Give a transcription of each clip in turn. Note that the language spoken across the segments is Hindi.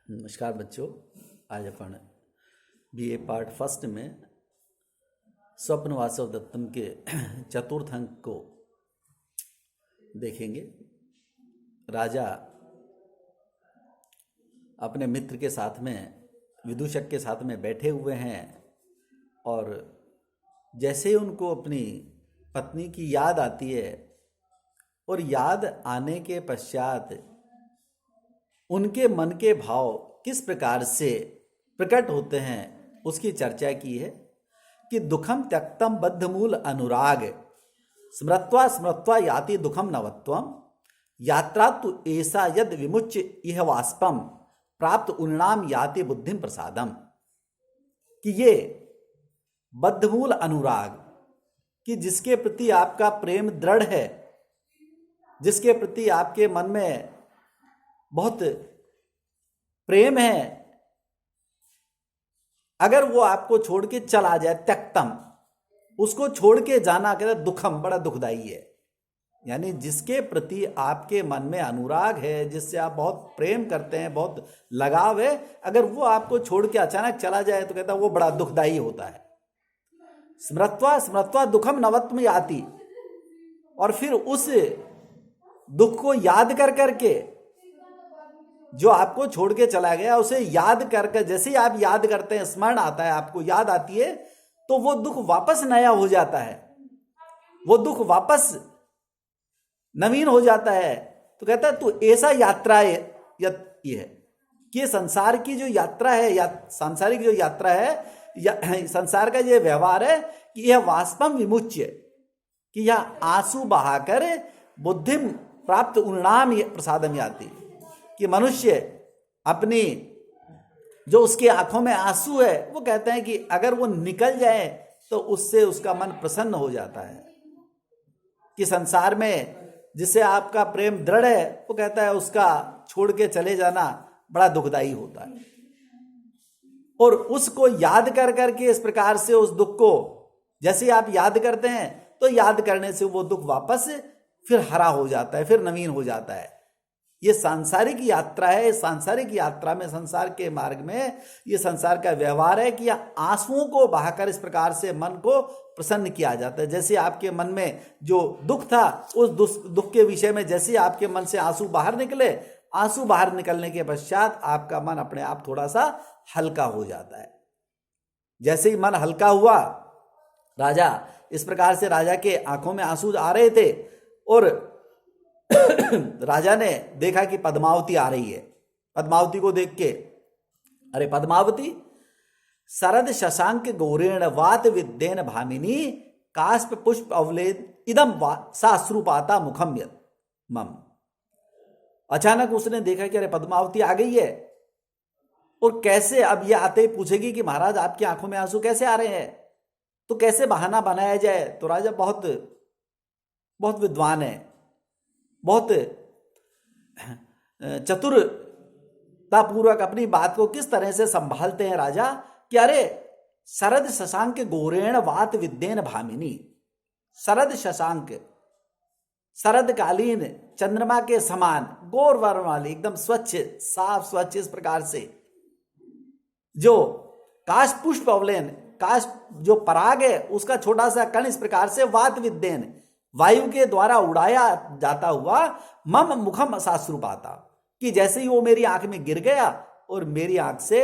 नमस्कार बच्चों। आज अपन बीए पार्ट फर्स्ट में स्वप्न वासव दत्तम के चतुर्थ अंक को देखेंगे। राजा अपने मित्र के साथ में, विदूषक के साथ में बैठे हुए हैं और जैसे ही उनको अपनी पत्नी की याद आती है और याद आने के पश्चात उनके मन के भाव किस प्रकार से प्रकट होते हैं उसकी चर्चा की है कि दुखम त्यक्तम बद्धमूल अनुराग स्मृत्वा स्मृत्वा याति दुखम नवत्वम यात्रा तो ऐसा यद विमुच्य इह वाष्पम प्राप्त उन्नाम याति बुद्धिम प्रसादम। कि ये बद्धमूल अनुराग, कि जिसके प्रति आपका प्रेम दृढ़ है, जिसके प्रति आपके मन में बहुत प्रेम है, अगर वो आपको छोड़ के चला जाए, त्यक्तम, उसको छोड़ के जाना कहते दुखम, बड़ा दुखदाई है। यानी जिसके प्रति आपके मन में अनुराग है, जिससे आप बहुत प्रेम करते हैं, बहुत लगाव है, अगर वो आपको छोड़ के अचानक चला जाए तो कहता वो बड़ा दुखदाई होता है। स्मृत्वा स्मृत्वा दुखम नवत्म याति, और फिर उस दुख को याद कर करके, जो आपको छोड़ के चला गया उसे याद करके, जैसे ही आप याद करते हैं, स्मरण आता है, आपको याद आती है, तो वो दुख वापस नया हो जाता है, वो दुख वापस नवीन हो जाता है। तो कहता है तू ऐसा यात्रा है, ये है कि संसार की जो यात्रा है, या सांसारिक जो यात्रा है, या संसार का जो व्यवहार है, कि यह वाष्पम विमुच्य, कि यह आंसू बहाकर बुद्धिम प्राप्त उन्नाम प्रसादम याति, कि मनुष्य अपनी जो उसके आंखों में आंसू है, वो कहते हैं कि अगर वो निकल जाए तो उससे उसका मन प्रसन्न हो जाता है। कि संसार में जिससे आपका प्रेम दृढ़ है, वो कहता है उसका छोड़ के चले जाना बड़ा दुखदाई होता है। और उसको याद कर करके इस प्रकार से उस दुख को जैसे ही आप याद करते हैं, तो याद करने से वो दुख वापस फिर हरा हो जाता है, फिर नवीन हो जाता है। ये सांसारिक यात्रा है। सांसारिक यात्रा में, संसार के मार्ग में, ये संसार का व्यवहार है कि आंसुओं को बहाकर इस प्रकार से मन को प्रसन्न किया जाता है। जैसे आपके मन में जो दुख था, उस दुख के विषय में जैसे आपके मन से आंसू बाहर निकले, आंसू बाहर निकलने के पश्चात आपका मन अपने आप थोड़ा सा हल्का हो जाता है। जैसे ही मन हल्का हुआ, राजा इस प्रकार से, राजा के आंखों में आंसू आ रहे थे और राजा ने देखा कि पद्मावती आ रही है। पद्मावती को देख के, अरे पद्मावती, शरद शशांक गौरेण वात विद्येन भामिनी काष्प पुष्प अवलेद इदम साश्रुपाता मुखम यत मम। अचानक उसने देखा कि अरे पद्मावती आ गई है, और कैसे, अब ये आते ही पूछेगी कि महाराज आपकी आंखों में आंसू कैसे आ रहे हैं, तो कैसे बहाना बनाया जाए। तो राजा बहुत बहुत विद्वान है, बहुत चतुरतापूर्वक अपनी बात को किस तरह से संभालते हैं राजा, कि अरे शरद शशांक गौरेण वात विद्येन भामिनी। शरद शशांक, शरदकालीन चंद्रमा के समान गौर वर्ण वाली, एकदम स्वच्छ, साफ स्वच्छ, इस प्रकार से जो काश पुष्प अवलेन, काश जो पराग है उसका छोटा सा कण, इस प्रकार से वात विद्येन, वायु के द्वारा उड़ाया जाता हुआ, मम मुखम साश्रुपाता, कि जैसे ही वो मेरी आंख में गिर गया और मेरी आंख से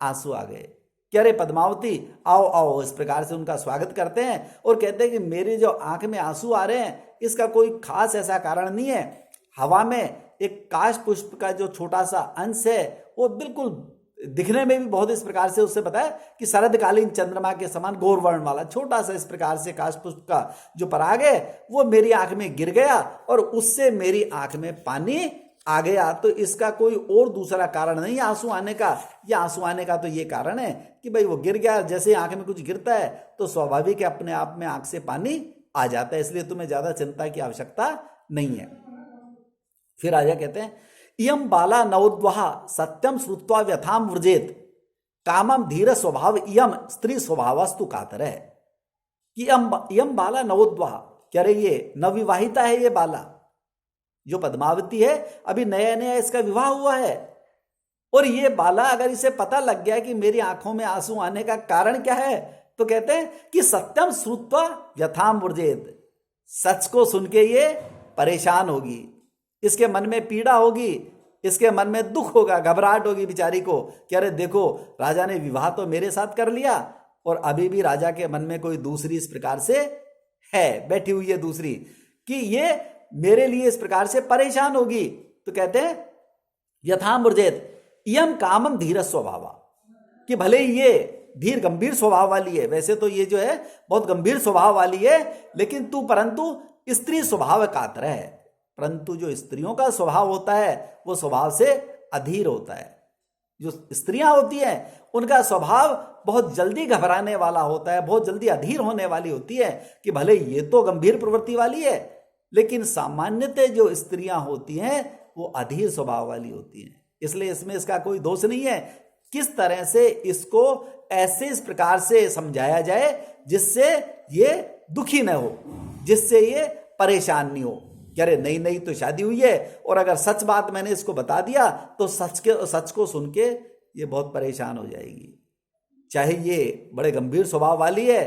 आंसू आ गए। कि अरे पद्मावती आओ आओ, इस प्रकार से उनका स्वागत करते हैं और कहते हैं कि मेरे जो आंख में आंसू आ रहे हैं, इसका कोई खास ऐसा कारण नहीं है। हवा में एक काश पुष्प का जो छोटा सा अंश है, वो बिल्कुल दिखने में भी बहुत इस प्रकार से, उससे पता है कि शरदकालीन चंद्रमा के समान गौर वर्ण वाला छोटा सा इस प्रकार से काश पुष्प का जो पराग है, वो मेरी आंख में गिर गया और उससे मेरी आंख में पानी आ गया। तो इसका कोई और दूसरा कारण नहीं आंसू आने का। या आंसू आने का तो ये कारण है कि भाई वो गिर गया, जैसे आंख में कुछ गिरता है तो स्वाभाविक है अपने आप में आंख से पानी आ जाता है, इसलिए तुम्हें ज्यादा चिंता की आवश्यकता नहीं है। फिर राजा कहते हैं इयम बाला नवोद्वहा सत्यम श्रुत्वा व्यथाम व्रजेत कामम धीर स्वभाव इयम स्त्री स्वभावस्तु कातर है। कि इयम बाला नवोद्वहा, कह रहे ये नवविवाहिता है, ये बाला, जो पद्मावती है, अभी नया नया इसका विवाह हुआ है, और ये बाला अगर इसे पता लग गया कि मेरी आंखों में आंसू आने का कारण क्या है, तो कहते हैं कि सत्यम श्रुत्वा व्यथाम वर्जेत, सच को सुन के ये परेशान होगी, इसके मन में पीड़ा होगी, इसके मन में दुख होगा, घबराहट होगी बेचारी को कि अरे देखो, राजा ने विवाह तो मेरे साथ कर लिया और अभी भी राजा के मन में कोई दूसरी इस प्रकार से है, बैठी हुई है दूसरी, कि ये मेरे लिए इस प्रकार से परेशान होगी। तो कहते हैं यथाम वर्जेत इयम कामम धीर स्वभावा, कि भले ही ये धीर गंभीर स्वभाव वाली है, वैसे तो ये जो है बहुत गंभीर स्वभाव वाली है, लेकिन तू परंतु स्त्री स्वभाव कातर है, परंतु जो स्त्रियों का स्वभाव होता है वो स्वभाव से अधीर होता है। जो स्त्रियां होती हैं उनका स्वभाव बहुत जल्दी घबराने वाला होता है, बहुत जल्दी अधीर होने वाली होती है, कि भले ये तो गंभीर प्रवृत्ति वाली है, लेकिन सामान्यतः जो स्त्रियां होती हैं वो अधीर स्वभाव वाली होती हैं। इसलिए इसमें इसका कोई दोष नहीं है। किस तरह से इसको ऐसे इस प्रकार से समझाया जाए जिससे ये दुखी न हो, जिससे ये परेशान नहीं हो कि अरे नहीं नहीं तो शादी हुई है, और अगर सच बात मैंने इसको बता दिया तो सच को सुन के ये बहुत परेशान हो जाएगी। चाहे ये बड़े गंभीर स्वभाव वाली है,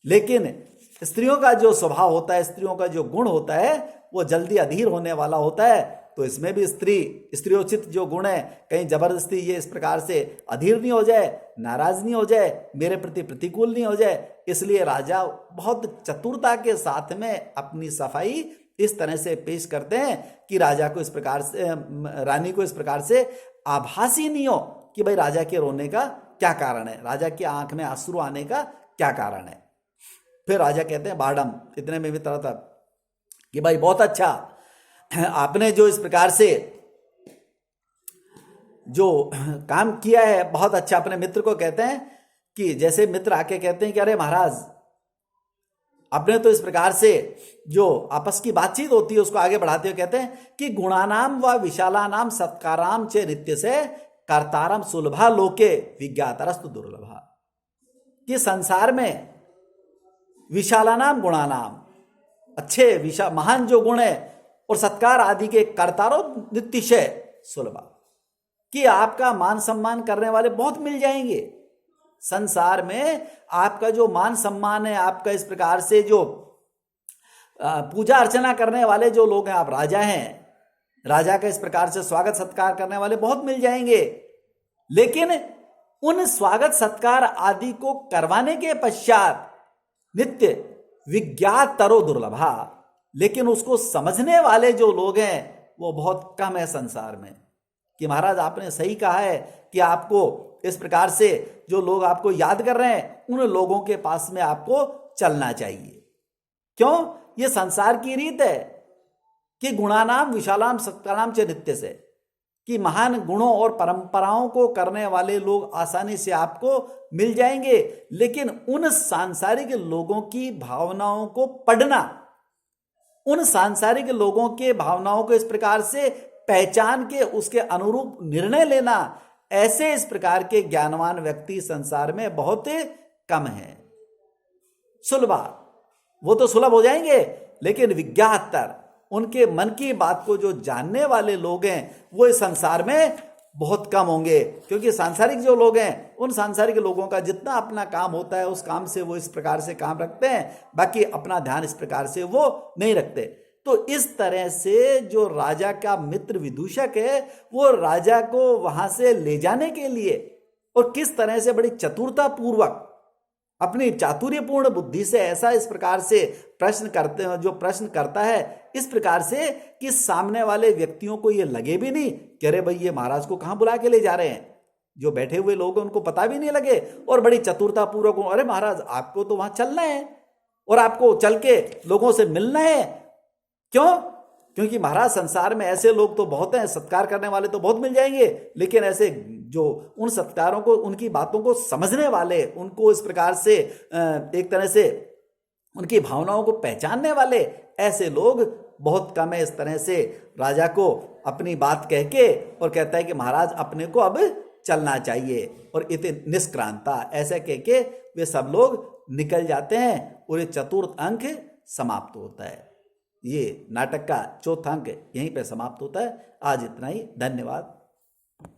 लेकिन स्त्रियों का जो स्वभाव होता है, स्त्रियों का जो गुण होता है वो जल्दी अधीर होने वाला होता है। तो इसमें भी स्त्रियोचित जो गुण है, कहीं जबरदस्ती ये इस प्रकार से अधीर नहीं हो जाए, नाराज नहीं हो जाए, मेरे प्रति प्रतिकूल नहीं हो जाए। इसलिए राजा बहुत चतुरता के साथ में अपनी सफाई इस तरह से पेश करते हैं कि राजा को इस प्रकार से, रानी को इस प्रकार से आभास ही नहीं हो कि भाई राजा के रोने का क्या कारण है, राजा की आंख में आंसू आने का क्या कारण है। फिर राजा कहते हैं बाडम, इतने में भी तरह था कि भाई बहुत अच्छा आपने जो इस प्रकार से जो काम किया है बहुत अच्छा। अपने मित्र को कहते हैं कि जैसे मित्र आके कहते हैं कि अरे महाराज, आपने तो इस प्रकार से जो आपस की बातचीत होती है उसको आगे बढ़ाते हुए कहते हैं कि गुणानाम व विशालानाम सत्काराम चे नित्य से कर्तारम सुलभा लोके विज्ञातरस्तु दुर्लभा, कि संसार में विशालानाम गुणानाम, अच्छे महान जो गुण है और सत्कार आदि के कर्तारो नित्यशय सुलभा, कि आपका मान सम्मान करने वाले बहुत मिल जाएंगे संसार में। आपका जो मान सम्मान है, आपका इस प्रकार से जो पूजा अर्चना करने वाले जो लोग हैं, आप राजा हैं, राजा का इस प्रकार से स्वागत सत्कार करने वाले बहुत मिल जाएंगे, लेकिन उन स्वागत सत्कार आदि को करवाने के पश्चात नित्य विज्ञात तरो दुर्लभा, लेकिन उसको समझने वाले जो लोग हैं वो बहुत कम है संसार में। कि महाराज आपने सही कहा है कि आपको इस प्रकार से जो लोग आपको याद कर रहे हैं उन लोगों के पास में आपको चलना चाहिए। क्यों? ये संसार की रीत है कि गुणानाम विशालाम सत्काराम च नित्य से, कि महान गुणों और परंपराओं को करने वाले लोग आसानी से आपको मिल जाएंगे, लेकिन उन सांसारिक लोगों की भावनाओं को पढ़ना, उन सांसारिक लोगों के भावनाओं को इस प्रकार से पहचान के उसके अनुरूप निर्णय लेना, ऐसे इस प्रकार के ज्ञानवान व्यक्ति संसार में बहुत कम है। सुलभा, वो तो सुलभ हो जाएंगे, लेकिन विज्ञातर, उनके मन की बात को जो जानने वाले लोग हैं वो इस संसार में बहुत कम होंगे। क्योंकि सांसारिक जो लोग हैं, उन सांसारिक लोगों का जितना अपना काम होता है उस काम से वो इस प्रकार से काम रखते हैं, बाकी अपना ध्यान इस प्रकार से वो नहीं रखते। तो इस तरह से जो राजा का मित्र विदूषक है वो राजा को वहां से ले जाने के लिए और किस तरह से बड़ी चतुरता पूर्वक अपनी चातुर्यपूर्ण बुद्धि से ऐसा इस प्रकार से प्रश्न करते हैं, जो प्रश्न करता है इस प्रकार से कि सामने वाले व्यक्तियों को ये लगे भी नहीं कि अरे भाई ये महाराज को कहां बुला के ले जा रहे हैं। जो बैठे हुए लोग उनको पता भी नहीं लगे और बड़ी चतुरता पूर्वक, अरे महाराज आपको तो वहां चलना है और आपको चल के लोगों से मिलना है। क्यों? क्योंकि महाराज संसार में ऐसे लोग तो बहुत हैं, सत्कार करने वाले तो बहुत मिल जाएंगे, लेकिन ऐसे जो उन सत्कारों को, उनकी बातों को समझने वाले, उनको इस प्रकार से एक तरह से उनकी भावनाओं को पहचानने वाले ऐसे लोग बहुत कम है। इस तरह से राजा को अपनी बात कह के और कहता है कि महाराज अपने को अब चलना चाहिए, और इतने निष्क्रांता ऐसे कह के वे सब लोग निकल जाते हैं और ये चतुर्थ अंक समाप्त होता है। ये नाटक का चौथा अंक यहीं पे समाप्त होता है। आज इतना ही, धन्यवाद।